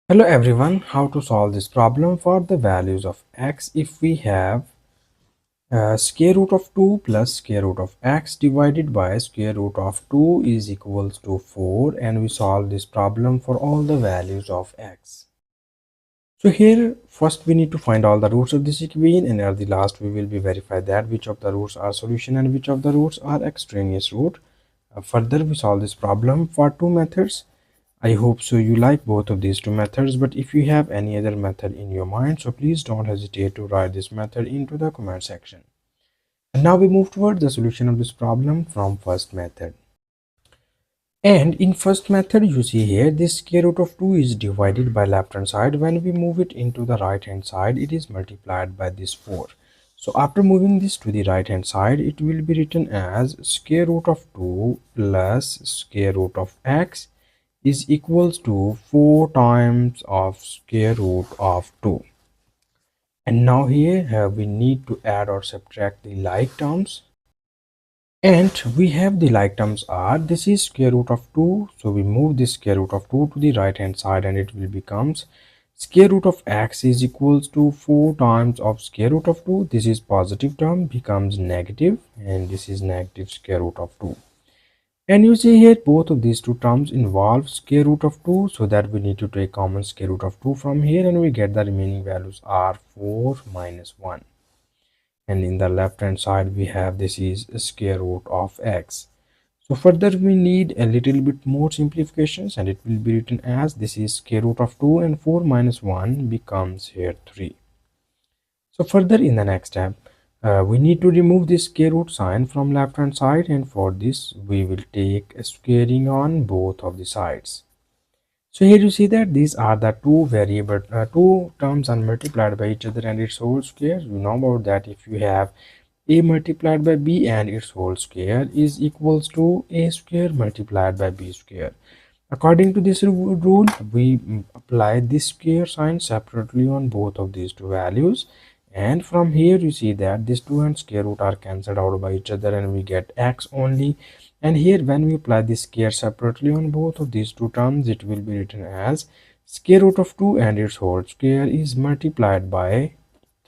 Hello everyone, how to solve this problem for the values of x if we have square root of 2 plus square root of x divided by square root of 2 is equals to 4, and we solve this problem for all the values of x. So here first we need to find all the roots of this equation, and at the last we will be verify that which of the roots are solution and which of the roots are extraneous root. Further we solve this problem for two methods. I hope so you like both of these two methods, but if you have any other method in your mind, so please don't hesitate to write this method into the comment section. And now we move toward the solution of this problem from first method. And in first method, you see here this square root of 2 is divided by left hand side. When we move it into the right hand side, it is multiplied by this 4. So after moving this to the right hand side, it will be written as square root of 2 plus square root of x is equals to 4 times of square root of 2. And now here we need to add or subtract the like terms, and we have the like terms are this is square root of 2, so we move this square root of 2 to the right hand side and it will becomes square root of x is equals to 4 times of square root of 2. This is positive term becomes negative, and this is negative square root of 2. And you see here both of these two terms involve square root of 2, so that we need to take common square root of 2 from here, and we get the remaining values are 4 minus 1. And in the left hand side we have this is square root of x. So further we need a little bit more simplifications, and it will be written as this is square root of 2 and 4 minus 1 becomes here 3. So further in the next step, we need to remove this square root sign from left hand side, and for this we will take a squaring on both of the sides. So here you see that these are the two terms are multiplied by each other and its whole square. You know about that if you have a multiplied by b and its whole square is equals to a square multiplied by b square. According to this rule, we apply this square sign separately on both of these two values, and from here you see that these 2 and square root are cancelled out by each other and we get x only. And here when we apply this square separately on both of these two terms, it will be written as square root of 2 and its whole square is multiplied by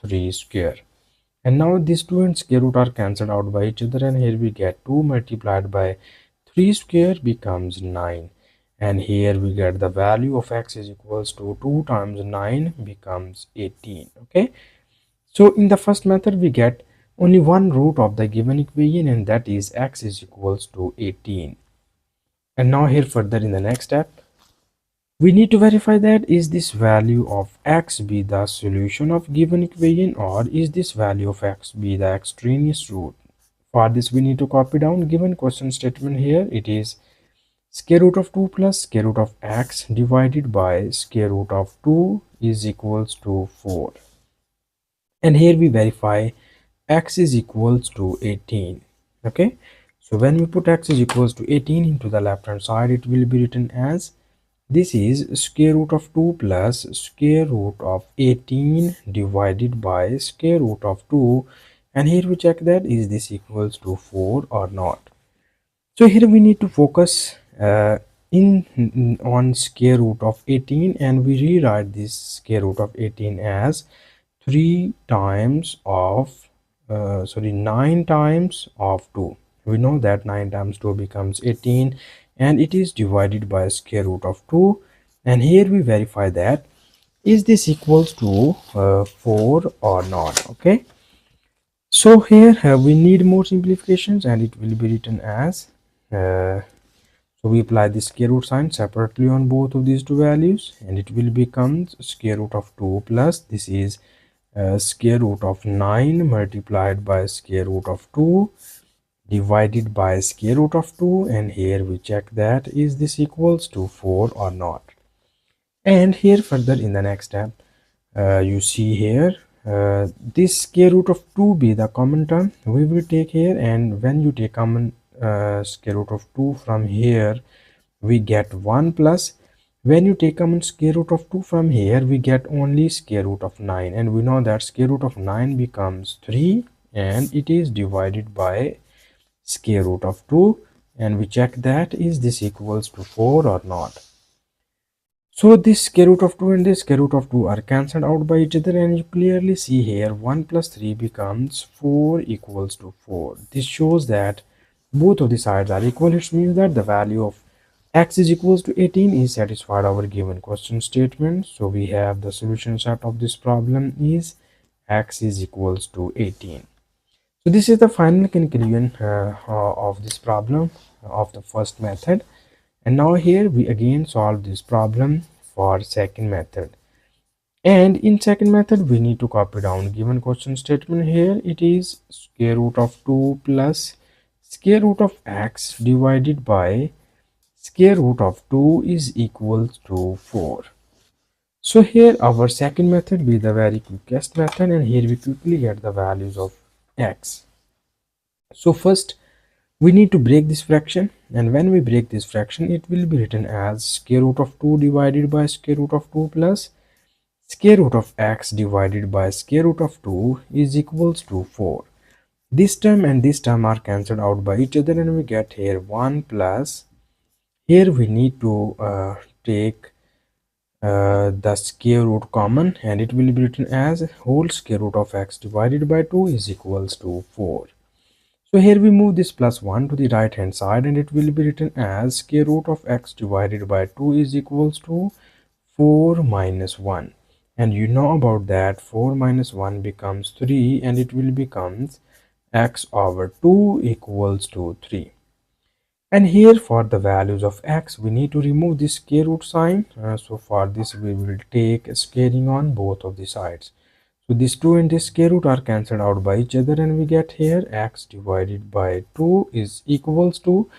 3 square. And now these 2 and square root are cancelled out by each other, and here we get 2 multiplied by 3 square becomes 9. And here we get the value of x is equals to 2 times 9 becomes 18. Okay, so in the first method we get only one root of the given equation, and that is x is equals to 18. And now here further in the next step, we need to verify that is this value of x be the solution of given equation, or is this value of x be the extraneous root. For this we need to copy down given question statement. Here it is square root of 2 plus square root of x divided by square root of 2 is equals to 4. And here we verify x is equals to 18. Okay, so when we put x is equals to 18 into the left hand side, it will be written as this is square root of 2 plus square root of 18 divided by square root of 2, and here we check that is this equals to 4 or not. So here we need to focus on square root of 18, and we rewrite this square root of 18 as 3 times of 9 times of 2. We know that 9 times 2 becomes 18, and it is divided by square root of 2. And here we verify that is this equals to 4 or not. Okay, so here we need more simplifications, and it will be written as so we apply the square root sign separately on both of these two values, and it will become square root of 2 plus this is square root of 9 multiplied by square root of 2 divided by square root of 2, and here we check that is this equals to 4 or not. And here further in the next step, you see here this square root of 2 be the common term we will take here, and when you take common square root of 2 from here, we get 1 plus when you take common square root of 2 from here, we get only square root of 9, and we know that square root of 9 becomes 3, and it is divided by square root of 2, and we check that is this equals to 4 or not. So this square root of 2 and this square root of 2 are cancelled out by each other, and you clearly see here 1 plus 3 becomes 4 equals to 4. This shows that both of the sides are equal. It means that the value of x is equals to 18 is satisfied our given question statement. So we have the solution set of this problem is x is equals to 18. So this is the final conclusion of this problem of the first method. And now here we again solve this problem for second method. And in second method we need to copy down given question statement. Here it is square root of 2 plus square root of x divided by square root of 2 is equals to 4. So here our second method be the very quickest method, and here we quickly get the values of x. So first we need to break this fraction, and when we break this fraction it will be written as square root of 2 divided by square root of 2 plus square root of x divided by square root of 2 is equals to 4. This term and this term are cancelled out by each other, and we get here 1 plus, here we need to take the square root common, and it will be written as whole square root of x divided by 2 is equals to 4. So here we move this plus 1 to the right hand side, and it will be written as square root of x divided by 2 is equals to 4 minus 1. And you know about that 4 minus 1 becomes 3, and it will becomes x over 2 equals to 3. And here for the values of x we need to remove this square root sign. So for this we will take squaring on both of the sides. So this 2 and this square root are cancelled out by each other, and we get here x divided by 2 is equals to,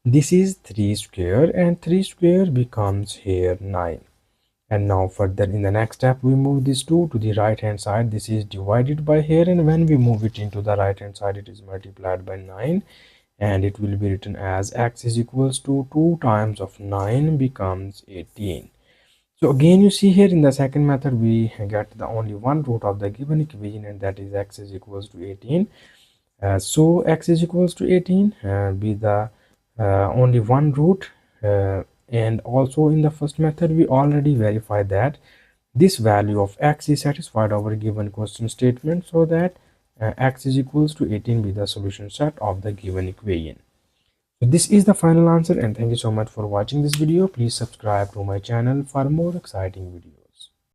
this is 3 square, and 3 square becomes here 9. And now further in the next step we move this 2 to the right hand side. This is divided by here, and when we move it into the right hand side it is multiplied by 9, and it will be written as x is equals to 2 times of 9 becomes 18. So again you see here in the second method we get the only one root of the given equation, and that is x is equals to 18. So x is equals to 18 be the only one root, and also in the first method we already verified that this value of x is satisfied our given question statement, so that x is equals to 18 be the solution set of the given equation. So this is the final answer, and thank you so much for watching this video. Please subscribe to my channel for more exciting videos.